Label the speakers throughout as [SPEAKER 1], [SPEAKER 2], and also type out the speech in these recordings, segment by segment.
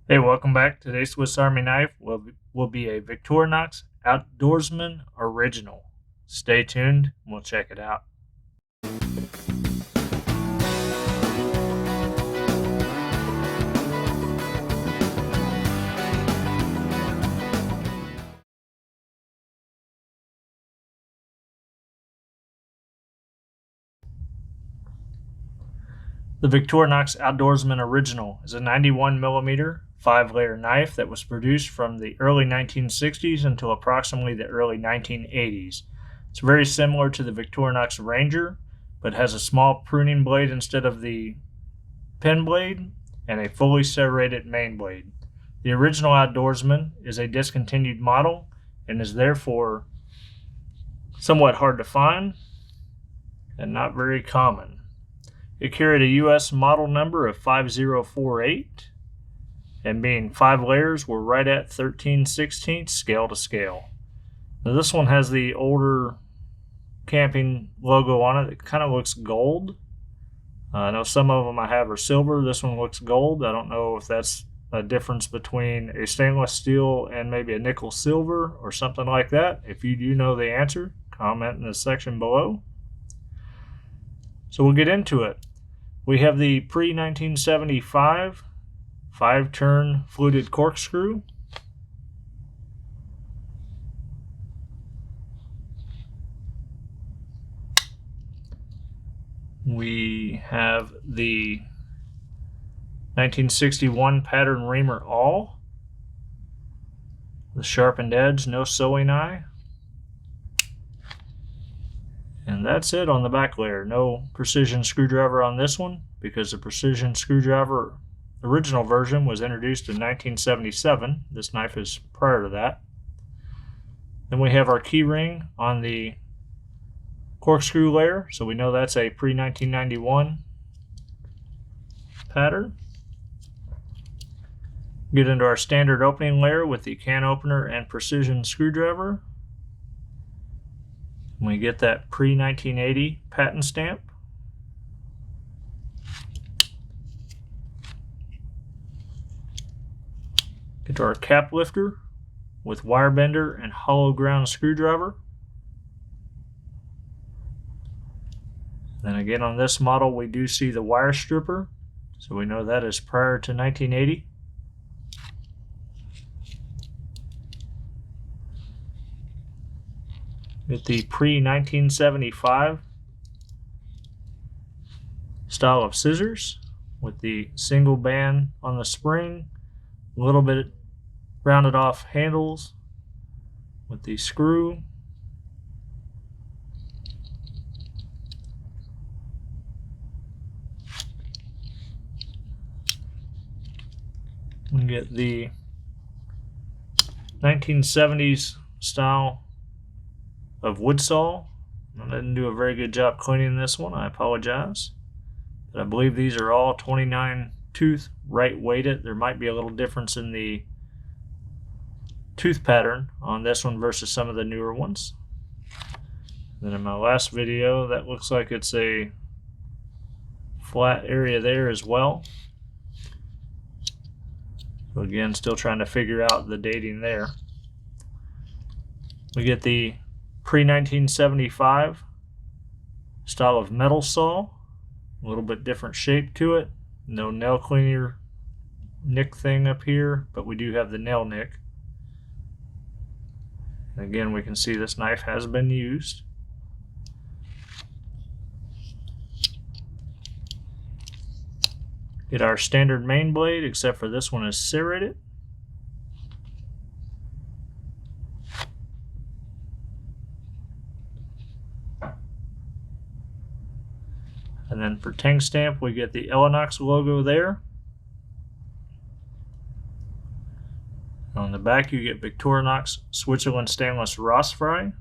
[SPEAKER 1] Hey, welcome back. Today's Swiss Army knife will be a Victorinox Outdoorsman original. Stay tuned, and we'll check it out. The Victorinox Outdoorsman Original is a 91mm 5-layer knife that was produced from the early 1960s until approximately the early 1980s. It's very similar to the Victorinox Ranger, but has a small pruning blade instead of the pen blade and a fully serrated main blade. The original Outdoorsman is a discontinued model and is therefore somewhat hard to find and not very common. It carried a U.S. model number of 5048, and being 5 layers, we're right at 13/16 scale to scale. Now this one has the older camping logo on it. It kind of looks gold. I know some of them I have are silver. This one looks gold. I don't know if that's a difference between a stainless steel and maybe a nickel silver or something like that. If you do know the answer, comment in the section below. So we'll get into it. We have the pre-1975 5-turn fluted corkscrew. We have the 1961 pattern reamer awl, the sharpened edge, no sewing eye. And that's it on the back layer. No precision screwdriver on this one because the precision screwdriver original version was introduced in 1977. This knife is prior to that. Then we have our key ring on the corkscrew layer, so we know that's a pre-1991 pattern. Get into our standard opening layer with the can opener and precision screwdriver. We get that pre-1980 patent stamp. Get to our cap lifter with wire bender and hollow ground screwdriver. Then again on this model we do see the wire stripper, so we know that is prior to 1980. Get the pre-1975 style of scissors with the single band on the spring, a little bit rounded off handles with the screw. We get the 1970s style of wood saw. I didn't do a very good job cleaning this one, I apologize. But I believe these are all 29 tooth right weighted. There might be a little difference in the tooth pattern on this one versus some of the newer ones. Then in my last video, that looks like it's a flat area there as well. So again, still trying to figure out the dating there. We get the pre-1975 style of metal saw, a little bit different shape to it. No nail cleaner nick thing up here, but we do have the nail nick. And again, we can see this knife has been used. Get our standard main blade, except for this one is serrated. And then for Tang stamp, we get the Victorinox logo there. On the back, you get Victorinox Switzerland Stainless Rossfry.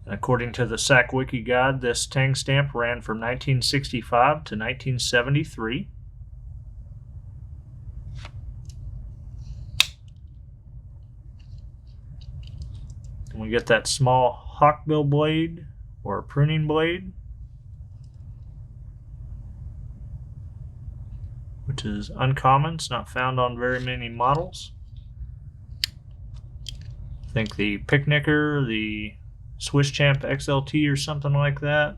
[SPEAKER 1] And according to the Sakwiki guide, this Tang stamp ran from 1965 to 1973. And we get that small hawkbill blade or a pruning blade, which which is uncommon. It's not found on very many models. I think the Picnicker, the Swiss Champ XLT or something like that.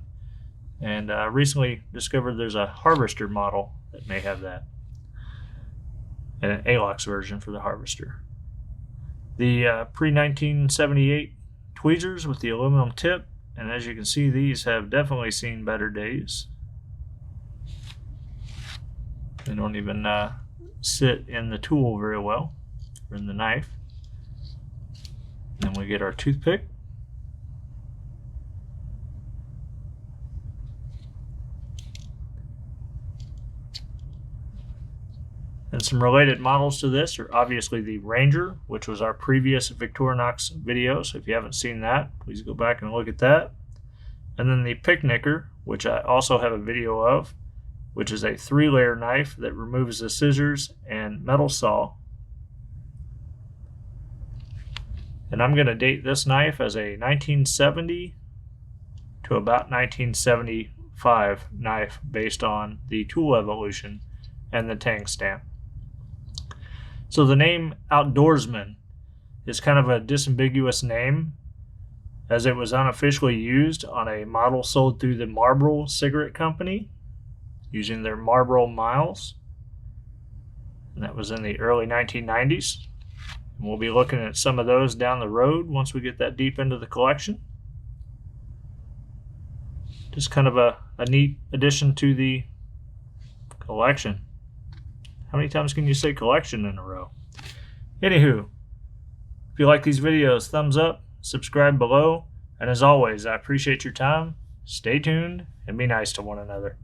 [SPEAKER 1] And I recently discovered there's a Harvester model that may have that. And an ALOX version for the Harvester. The pre-1978 tweezers with the aluminum tip. And as you can see, these have definitely seen better days. They don't even sit in the tool very well, or in the knife. Then we get our toothpick. And some related models to this are obviously the Ranger, which was our previous Victorinox video. So if you haven't seen that, please go back and look at that. And then the Picnicker, which I also have a video of, which is a 3-layer knife that removes the scissors and metal saw. And I'm going to date this knife as a 1970 to about 1975 knife based on the tool evolution and the Tang stamp. So the name Outdoorsman is kind of a disambiguous name, as it was unofficially used on a model sold through the Marlboro cigarette company using their Marlboro miles. And that was in the early 1990s. And we'll be looking at some of those down the road once we get that deep into the collection. Just kind of a neat addition to the collection. How many times can you say collection in a row? Anywho, if you like these videos, thumbs up, subscribe below, and as always, I appreciate your time. Stay tuned and be nice to one another.